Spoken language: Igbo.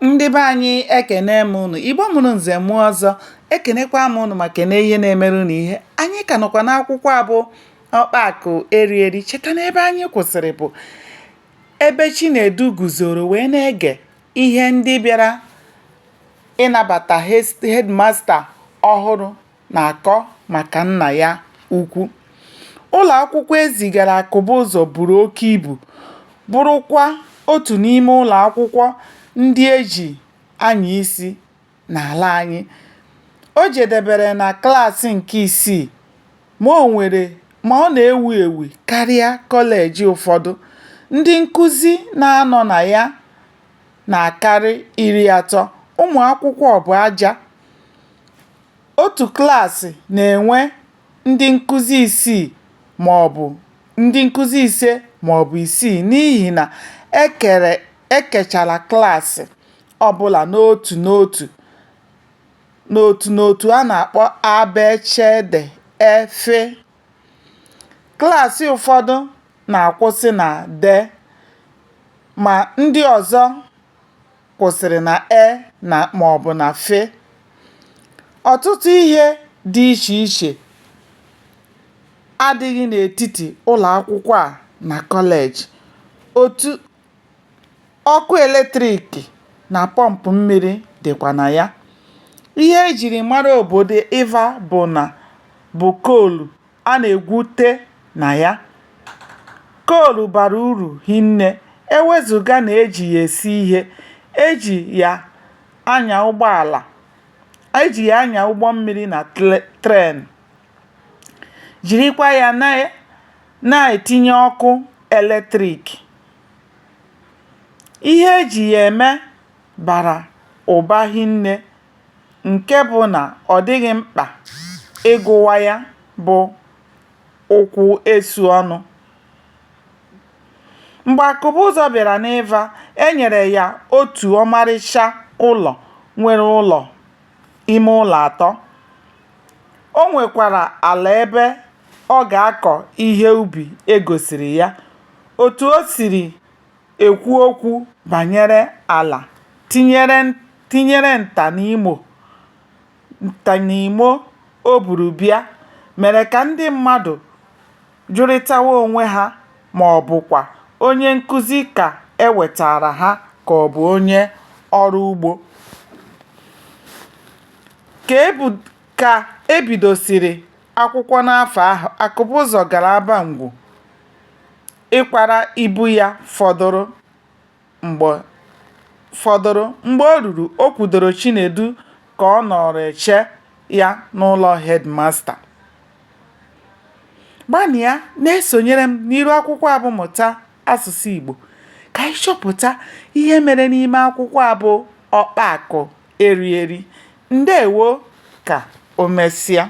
Ndị be anyị ekene m unu, Igbo mụrụ nze mụọ ọzọ, ekenekwa m unu ma kene ihe na-emerụ n'ihe. Anyị ka nọkwa n'akwụkwọ a bụ Ọkpakụ Erieri. Cheta na ebe anyị kwụsịrị bụ ebe Chinedu guzoro wee na-ege ihe ndị bịara ịnabata headmaster ọhụrụ na-akọ maka nna ya ukwu. Ụlọ akwụkwọ ezigara Akụbụzọ buru oke ibu, bụrụkwa otu n'ime ụlọ akwụkwọ ndị eji anya isi n'ala anyị. O jedebere na klaasị nke 6 ma ọ na-ewu ewu karịa kọleji ụfọdụ. Ndị nkụzi na-anọ na ya na-akarị 30. Ụmụ akwụkwọ bụ aja. Otu klaasị na-enwe ndị nkụzi 5 ma ọ bụ 6 n'ihi na ekechara klaasị ọbụla n'otu a na-akpọ Efe. Klaasị ụfọdụ na-akwụsị na D ma ndị ọzọ kwụsịrị na ma ọ bụ na F. Ọtụtụ ihe dị iche iche adịghị n'etiti ụlọ akwụkwọ a na kọleji. Otu ọkụ eletrik na pọmpụ mmiri dịkwa na ya. Ihe ejiri mara obodo Iva bụ koolu a na-egwute na ya. Koolu bara uru hinne. Ewezuga na eji ya esi ihe, eji ya anya ụgbọ mmiri na tren, jirikwa ya na-etinye ọkụ eletrik. Ihe eji ya eme bara ụba hinne, nke bụ na ọ dịghị mkpa ịgụwa ya bụ ụkwụ esu ọnụ. Mgbe Akụbụzọ bịara n'Iva, e nyere ya otu ọmarịcha ụlọ nwere ime ụlọ 3. O nwekwara ala ebe ọ ga-akọ ihe ubi egosiri ya. Otu o siri ekwu okwu banyere ala tinyere nta n'imo o buru bịa mere ka ndị mmadụ jụrịtawa onwe ha ma ọ bụkwa onye nkụzi ka e wetara ha ka ọ bụ onye ọrụ ugbo. Ka ebidosiri akwụkwọ n'afọ ahụ, Akụbụzọ gara Abangwu ịkwara ibu ya fọdụrụ. Mgbe o ruru, o kwudoro Chinedu ka ọ nọrọ eche ya n'ụlọ headmaster. Gbanịa na-esonyere m n'iru akwụkwọ a bụ Mụta Asụsụ Igbo ka anyị chọpụta ihe mere n'ime akwụkwọ a bụ Ọkpakụ Erieri. Ndewo, ka o mesịa.